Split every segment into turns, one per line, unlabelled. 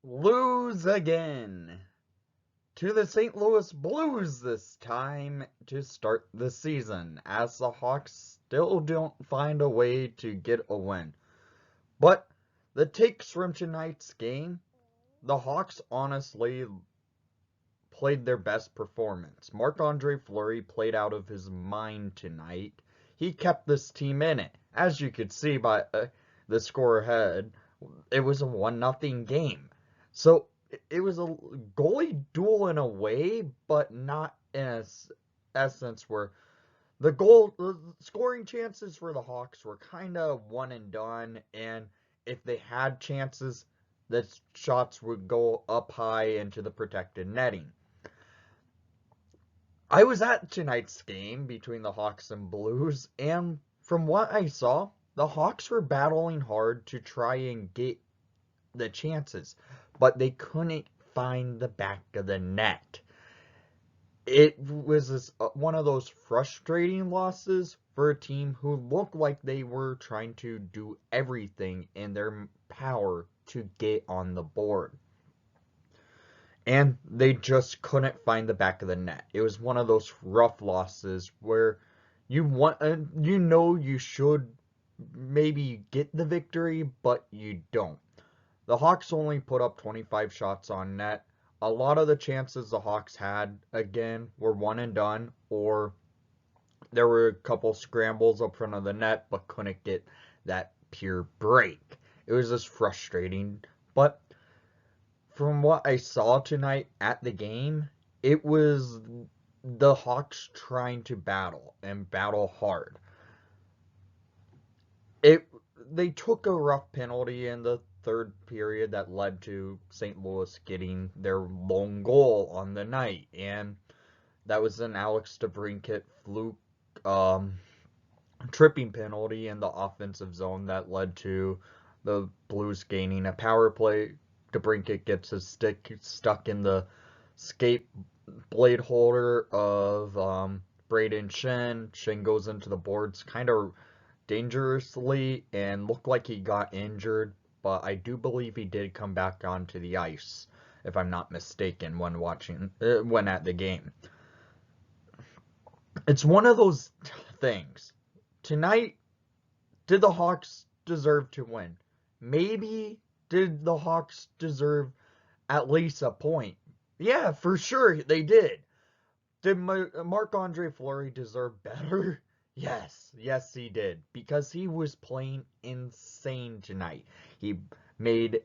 Lose again to the St. Louis Blues this time to start the season, as the Hawks still don't find a way to get a win. But the takes from tonight's game, the Hawks honestly played their best performance. Marc-Andre Fleury played out of his mind tonight. He kept this team in it. As you could see by the score ahead, it was a 1-0 game. So it was a goalie duel in a way, but not in a essence where the scoring chances for the Hawks were kind of one and done, and if they had chances, the shots would go up high into the protected netting. I was at tonight's game between the Hawks and Blues, and from what I saw, the Hawks were battling hard to try and get the chances, but they couldn't find the back of the net. It was one of those frustrating losses for a team who looked like they were trying to do everything in their power to get on the board. And they just couldn't find the back of the net. It was one of those rough losses where you should maybe get the victory, but you don't. The Hawks only put up 25 shots on net. A lot of the chances the Hawks had, again, were one and done, or there were a couple scrambles up front of the net, but couldn't get that pure break. It was just frustrating. But from what I saw tonight at the game, it was the Hawks trying to battle and battle hard. They took a rough penalty in the third period that led to St. Louis getting their lone goal on the night, and that was an Alex DeBrincat fluke tripping penalty in the offensive zone that led to the Blues gaining a power play. DeBrincat gets his stick stuck in the skate blade holder of Braden Shen. Shen goes into the boards kind of dangerously and looked like he got injured, but I do believe he did come back onto the ice, if I'm not mistaken, when at the game. It's one of those things. Tonight, did the Hawks deserve to win? Maybe. Did the Hawks deserve at least a point? Yeah, for sure they did. Did Marc-Andre Fleury deserve better? Yes he did, because he was playing insane tonight. He made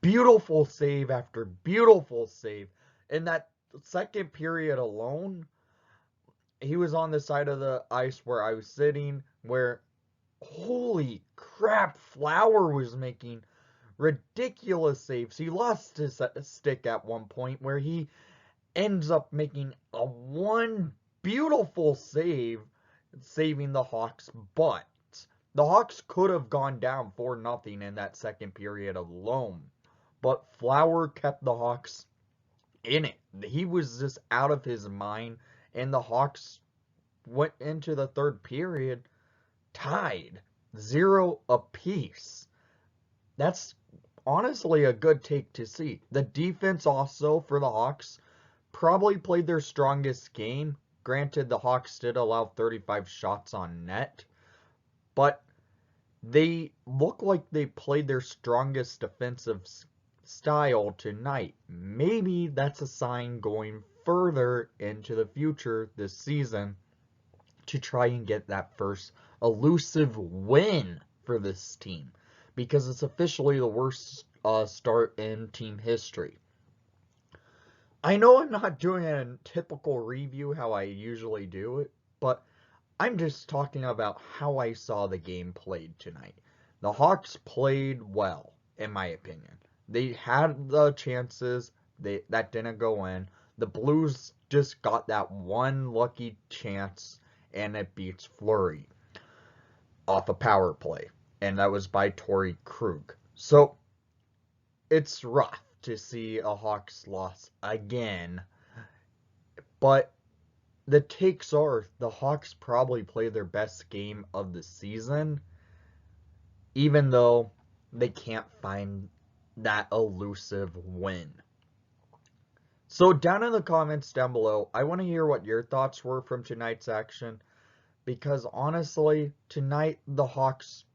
beautiful save after beautiful save. In that second period alone, he was on the side of the ice where I was sitting, where, holy crap, Flower was making ridiculous saves. He lost his stick at one point where he ends up making a one beautiful save, saving the Hawks' butt. The Hawks could have gone down 4-0 in that second period alone, but Flower kept the Hawks in it. He was just out of his mind, and the Hawks went into the third period tied 0 apiece. That's honestly a good take to see. The defense also for the Hawks probably played their strongest game. Granted, the Hawks did allow 35 shots on net, but they look like they played their strongest defensive style tonight. Maybe that's a sign going further into the future this season to try and get that first elusive win for this team, because it's officially the worst start in team history. I know I'm not doing a typical review how I usually do it, but I'm just talking about how I saw the game played tonight. The Hawks played well, in my opinion. They had the chances that didn't go in. The Blues just got that one lucky chance, and it beats Fleury off a power play, and that was by Torrey Krug. So it's rough to see a Hawks loss again, but the takes are the Hawks probably played their best game of the season, even though they can't find that elusive win. So down in the comments down below, I want to hear what your thoughts were from tonight's action, because honestly, tonight the Hawks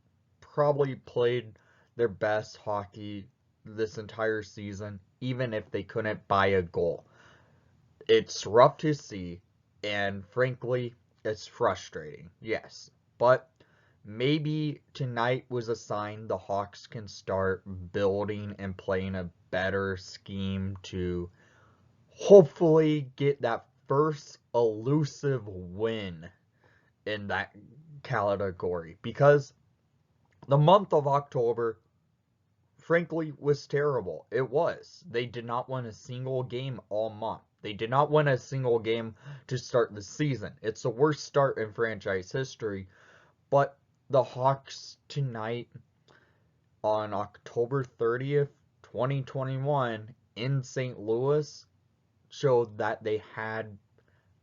probably played their best hockey this entire season, even if they couldn't buy a goal. It's rough to see, and frankly, it's frustrating, yes. But maybe tonight was a sign the Hawks can start building and playing a better scheme to hopefully get that first elusive win in that category. Because the month of October, frankly, was terrible. It was. They did not win a single game all month. They did not win a single game to start the season. It's the worst start in franchise history. But the Hawks tonight on October 30th, 2021 in St. Louis showed that they had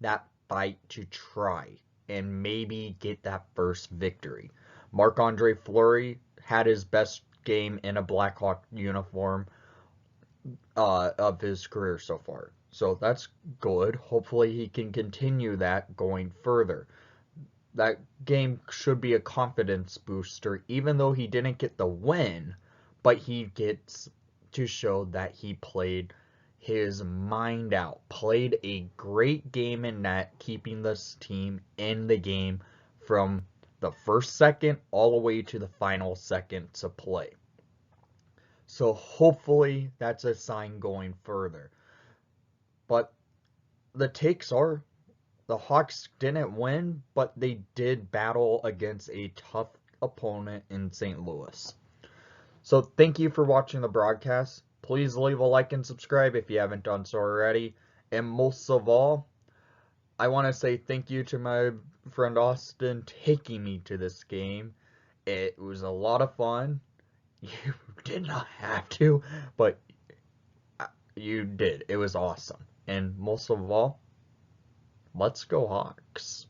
that fight to try and maybe get that first victory. Marc-Andre Fleury had his best game in a Blackhawk uniform of his career so far. So that's good. Hopefully he can continue that going further. That game should be a confidence booster, even though he didn't get the win, but he gets to show that he played his mind out, played a great game in net, keeping this team in the game from the first second all the way to the final second to play. So hopefully that's a sign going further. But the takes are the Hawks didn't win, but they did battle against a tough opponent in St. Louis. So thank you for watching the broadcast. Please leave a like and subscribe if you haven't done so already. And most of all, I want to say thank you to my friend Austin taking me to this game. It was a lot of fun. You did not have to, but you did. It was awesome. And most of all, let's go Hawks.